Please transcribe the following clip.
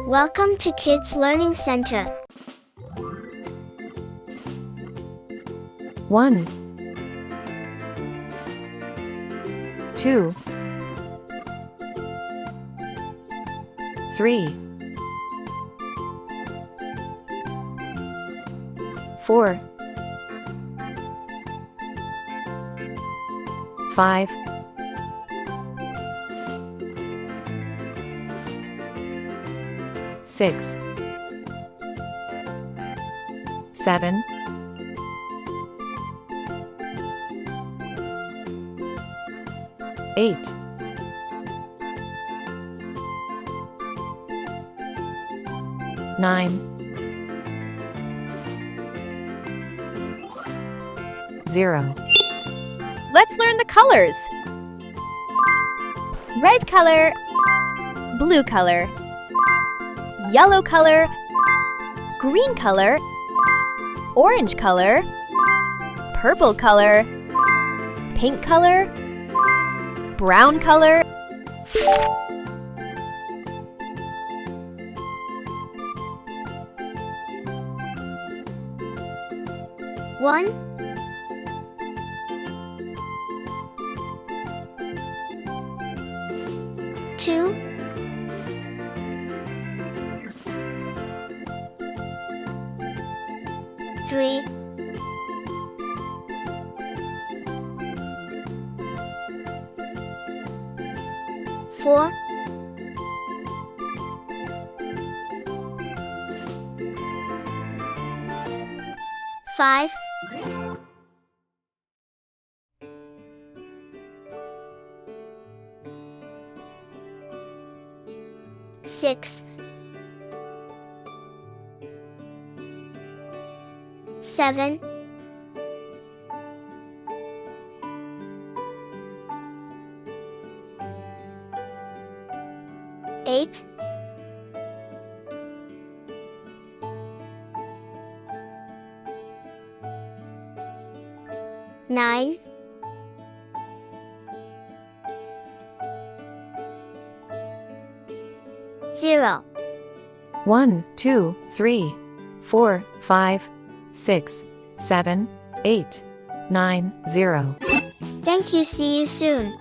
Welcome to Kids Learning Center. 1 2 3 4 5 6 7 8 9 0 Let's learn the colors. Red color, blue color, yellow color, green color, orange color, purple color, pink color, brown color. One, 2, 3, 4, 5, 6, 7, 8, 9, 0. 1 2 3 4 5 6 7 8 9 0 Thank you. See you soon.